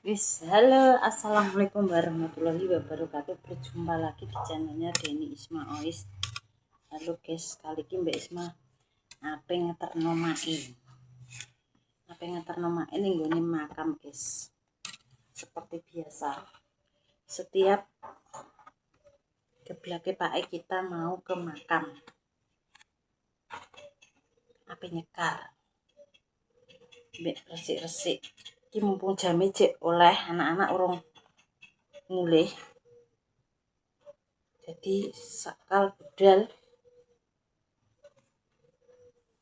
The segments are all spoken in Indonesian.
Halo, assalamualaikum warahmatullahi wabarakatuh. Berjumpa lagi di channelnya Deni Isma Ois. Halo guys, kali ini Mbak Isma apa ngeterno mae ini nggone makam guys. Seperti biasa, setiap geblake Pak kita mau ke makam apa nyekar mbek resik-resik. Iki mumpung jame cek oleh anak-anak urung mulih. Jadi sakal budal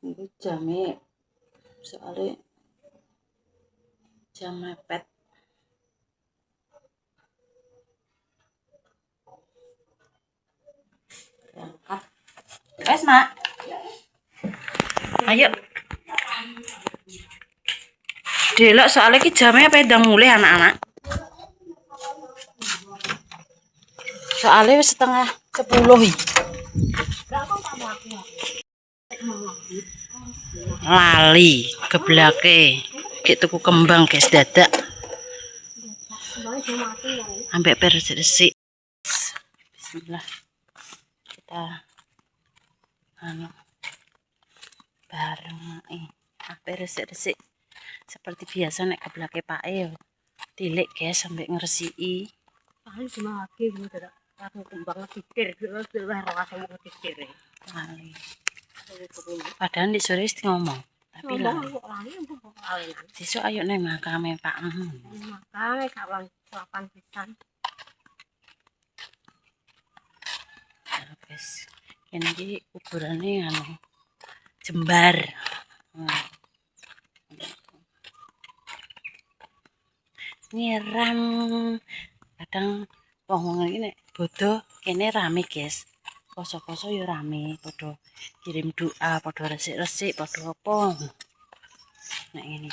ini jame soalnya jam mepet. Berangkat wes mak, ayo delok soalnya ki jamnya pedang mulai anak-anak, soalnya wis setengah 10 lali geblake kayak tuku kembang guys dadak ambek resik-resik. Bismillah, kita bareng apa resik-resik seperti biasa nek geblake Pak yo tilik guys sampai ngresiki paling cuma lagi gitu dak aku kembang pikir lah rasa mau pikir lali. Padahal di sore wis ngomong tapi lali sesuk ayo nang makame Pak makane kawan lapan pisan guys. Ini iki kuburane jembar. Nyiram kadang wong iki nek bodoh kene rame guys. Poso-poso ya rame, padha kirim doa, padha resik-resik, padha apa. Nek ngene.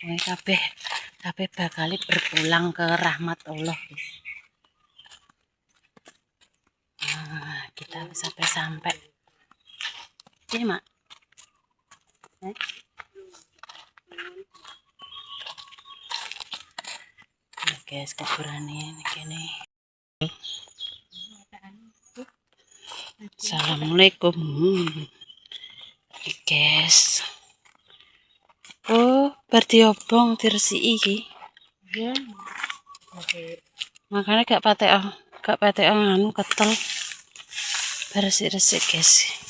Nah, kabeh bakal berpulang ke rahmat Allah guys. Nah, kita sampai ini mak guys kuburan ini kene. Assalamualaikum guys. Oh berarti obong diresiki iki ya makanya gak patek anu ketel bersih-resik guys.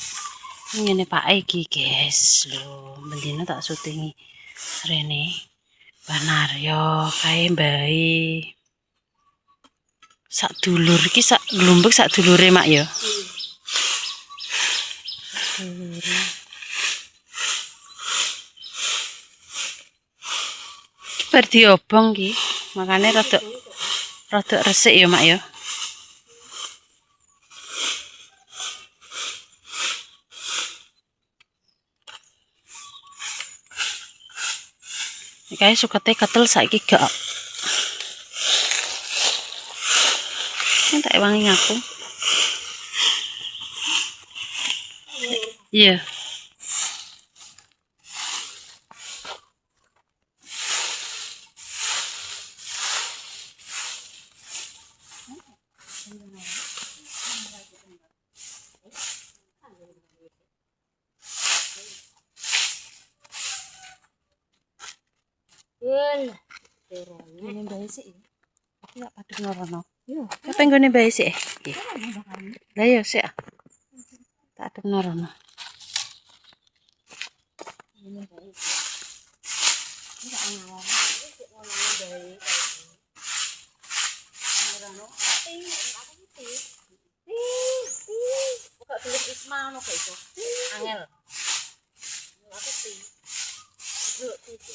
Ini Pak iki guys lho, bendina tak syutingi rene Banaryo kae mbae sak dulur iki sak Glumbek sak dulure mak ya. Berarti obong ki makanya rada resik ya mak ya. Kayak sukete ketel saiki gak. Tak wangi aku. Iya. Ini bae sih. Tapi gak padha norono. Yo, apa nggone bae sih? Lah yo sik. Tak adem norono. Ini bae. Ini gak ngalor. Norono. Buka tulis Isma ono gak iso. Angel. Aku ti. Duduk ti.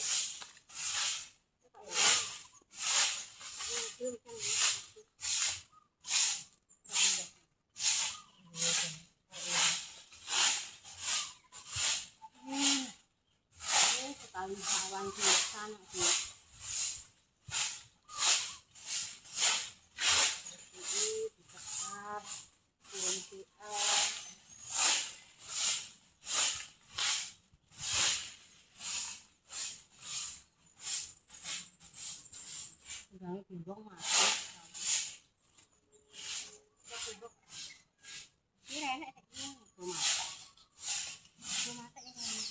Kawan di sana dia. Bilangnya bimbang mati. Ini enak ini rumah. Rumah ini.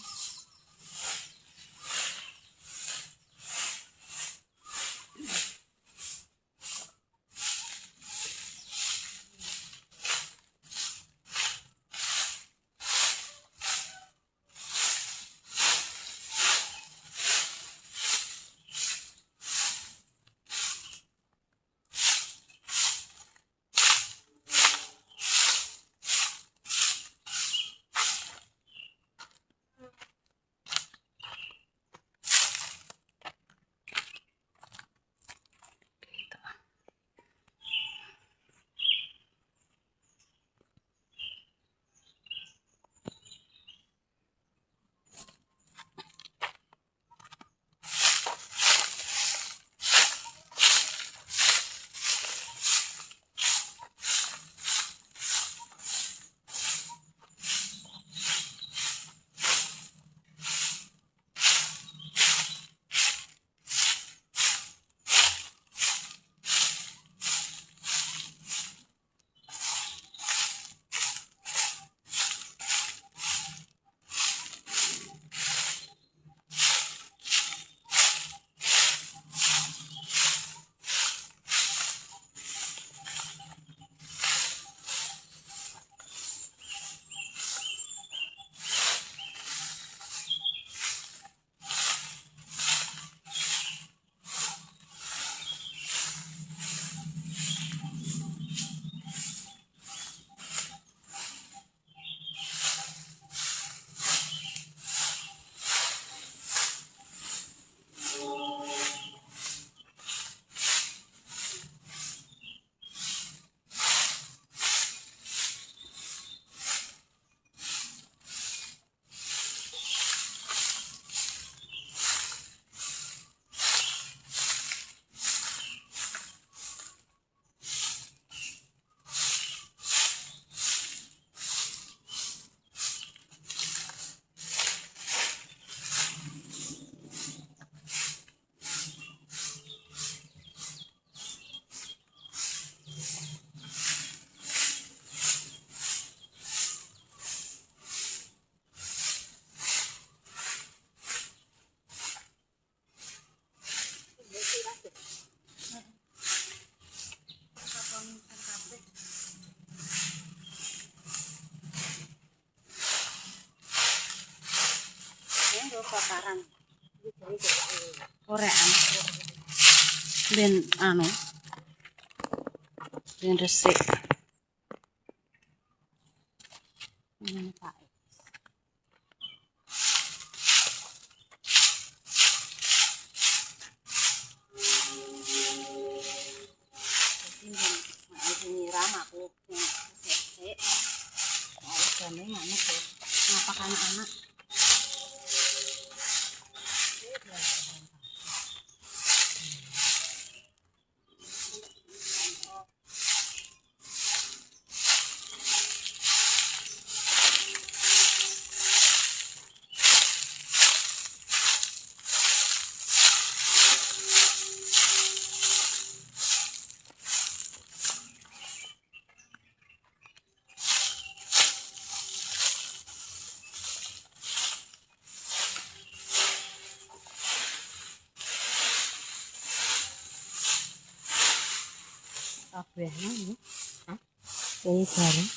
Bakaran korean ben ben resik ini Pak. Ini ramah aku resik jane manut ngapa anak-anak kabehnya ini. Hah? Kayak bareng.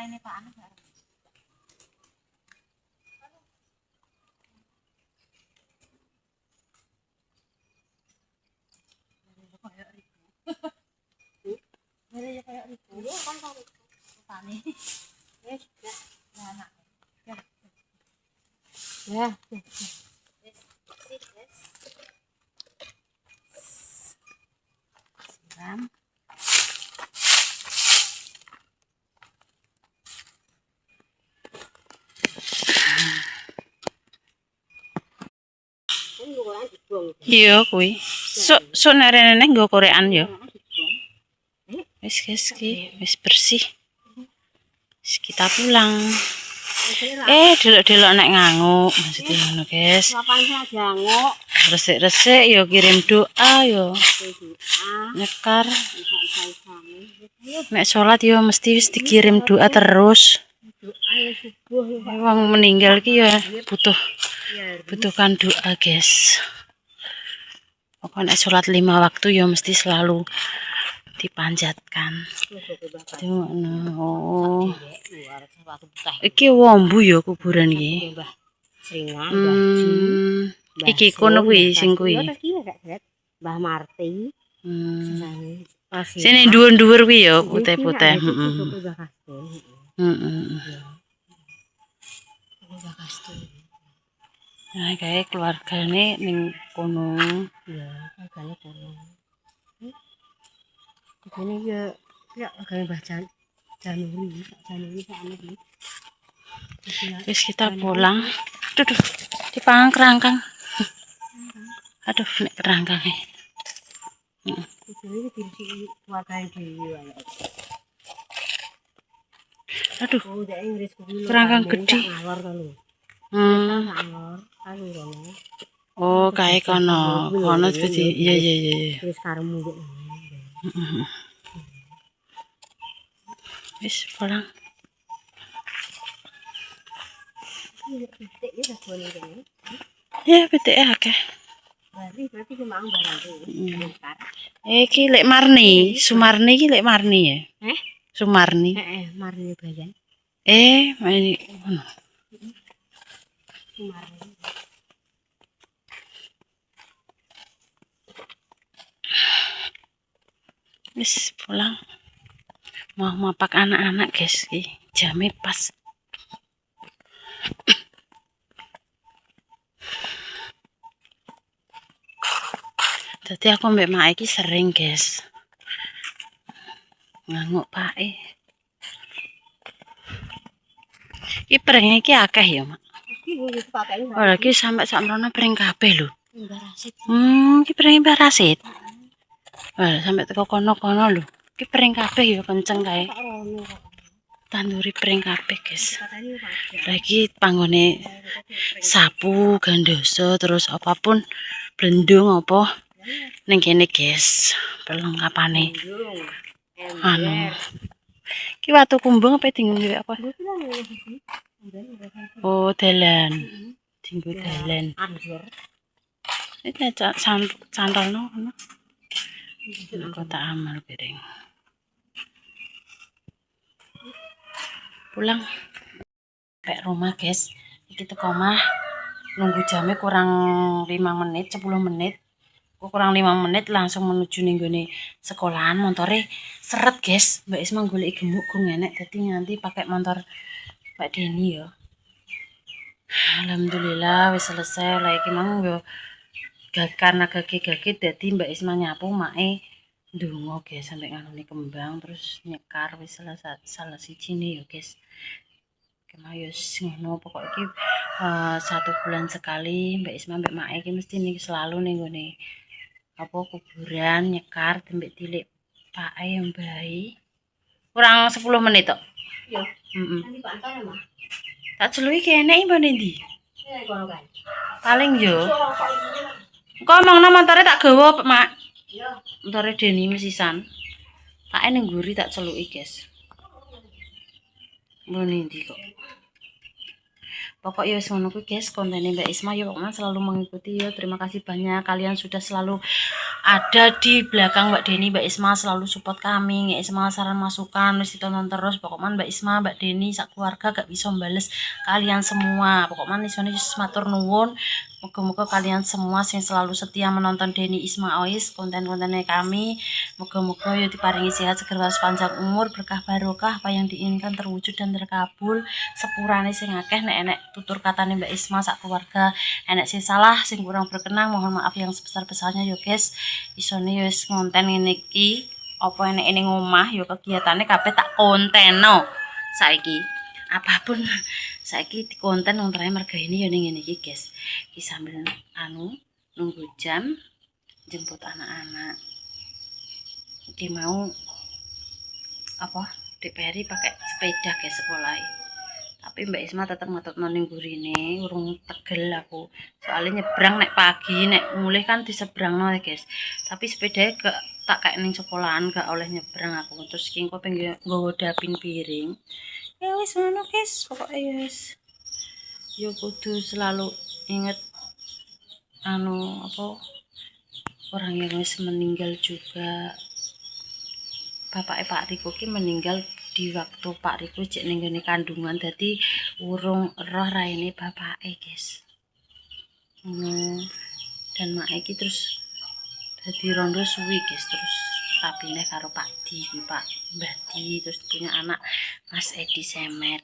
ini Pak Anu. Dari kayak ribu kan kalau Tani. wes Anak. ya. Yes. Siram. Kan ukuran dibong. Iya kuwi. Sok nek rene nggo korean ya. Wis wis bersih. Wis kita pulang. Delok-delok nek nganguk maksudnya ngono, guys. Kapan saya jangok? Resik-resik ya kirim doa ya. Nyekar. Nek sholat ya mesti wis dikirim doa terus. Ayo subuh Wong meninggal ki ya butuhkan doa, guys. Pokoknya nek sholat 5 waktu ya mesti selalu dipanjatkan. Oh. Iki wombu ya kuburan iki. Iki kono kuwi sing kuwi. Mbah Marti. Sini dhuwur-dhuwur kuwi ya putih-putih. Nah, kayak keluargane ning kono. Ya, keluargane kono. Ini ya kayak Mbah Januri sak anu iki. Wis kita pulang. Aduh, dipang kerangkang. Aduh, nek kerangkange. Ini dirisi keluargane dhewe wae. Aduh, Oh, dek Inggris kuwi kerangkang gede. ngalor to lho. Ngalor, kan ngono. Oh, kae kono. Kono dadi iya. Terus karemu kok. Wis pulang. Titik ya sabone kene. Ya, betike akeh. Berarti cuma barang tuh. Iki lek Marni, Sumarni iki lek Marni ya. Sumarni. Marni Bayan. Ini ngono. Sumarni. Wis pulang. Mau mapak anak-anak, guys. Jamnya pas. Jadi aku mbak Mak iki sering, guys. Nganguk pake. Iki pring iki akeh ya, Mak. Oh, lagi sampai sak mrono pring kabeh lho. Iki pring parasit. Wah, sampai teko kono-kono lho. Iki pring kabeh ya kenceng kae. Tanduri pring kabeh, guys. Lagi panggone sapu, gandoso, terus apapun blendung apa ning kene, guys. Perlengkapane. Anu. Ki watu kumbung apa dinggo apa? Oh, dalan. Dinggo dalan. Iki santolno ngono. Kota amal piring. Pulang sampai rumah, guys. Iki teko omah nunggu jamnya kurang 5 menit, 10 menit. Kurang 5 menit langsung menuju ning gone sekolahan. Montore seret, guys. Mbak Isma golek gemuk gong enek dadi nganti pakai motor Mbak Deni ya. Alhamdulillah wis selesai. Lah iki mang yo karena gage-gage dadi Mbak Isma nyapu mae ndonga, guys, sampai nganoni kembang terus nyekar wis salah sijine ya, guys. Kemayus ngono pokok iki 1 bulan sekali Mbak Isma mbek Mak iki mesti nih selalu ning ngene apa kuburan nyekar dembek tilik pake yang bayi. Kurang 10 menit tok. Iya. Nanti pantau ya, Mak. Tak celuki kene mbok ndi? Kono kan. Paling yo. Engko omongno montore tak gawa, Mak. Iya. Montore Deni mesisan. Tak ning nguri tak celuki, guys. Mbok ndi kok. Pokoknya wis ngono kuwi, guys, kontennya Mbak Isma ya pokoknya selalu mengikuti ya. Terima kasih banyak kalian sudah selalu ada di belakang Mbak Deni, Mbak Isma selalu support kami, Mbak Isma saran masukan, wis ditonton terus. Pokoknya Mbak Isma, Mbak Deni, sak keluarga gak bisa mbales kalian semua. Pokoknya isone matur nuwun. Moga-moga kalian semua yang selalu setia menonton Deni Isma Ois konten-kontennya kami. Moga-moga ya diparingi sehat seger sepanjang umur, berkah barokah, apa yang diinginkan terwujud dan terkabul. Sepurane sing akeh nek enek tutur katane Mbak Isma sak keluarga enek sing salah sing kurang berkenan mohon maaf yang sebesar-besarnya yo guys. Isone wis ngonten ngene iki apa enek ning omah yo kegiatane kabeh tak konteno saiki. Apapun saiki dikonten wong terae merga ini ya ning ngene iki guys. Iki sambil nunggu jam jemput anak-anak. Iki mau apa DPR pakai sepeda ke sekolah. Tapi Mbak Isma tetap ngotot ning gurine urung tegel aku. Soalnya nyebrang nek pagi nek mulih kan disebrangno ya guys. Tapi sepeda gak tak kayak ning sekolahan gak oleh nyebrang aku. Terus iki engko pengen nggawa dapin piring. Ya wis ngono guys, pokoknya ya wis. Yo kudu selalu inget apa orang yang wis meninggal juga. Bapaknya Pak Riko ki meninggal di waktu Pak Riko cek ning gone kandungan, dadi urung roh raine bapake guys. Dan mak iki terus dadi rondo suwi guys, terus rapine karo Pak Di, Pak Mbah Di, terus punya anak Mas Edi Semet.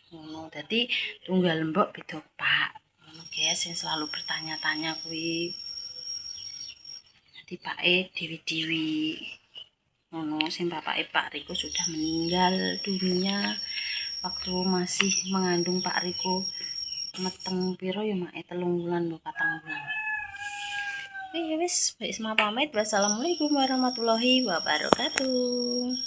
Ngono, dadi tunggal mbok beda Pak. Ngono guys, yang selalu bertanya-tanya kuwi. Dadi Pake Dewi-dewi. Ngono, sing bapake Pak Riko sudah meninggal dunia waktu masih mengandung Pak Riko. Meteng piro ya mak 3 bulan lho, 4 bulan. Ya wis, Mbak Isma pamit. Wassalamualaikum warahmatullahi wabarakatuh.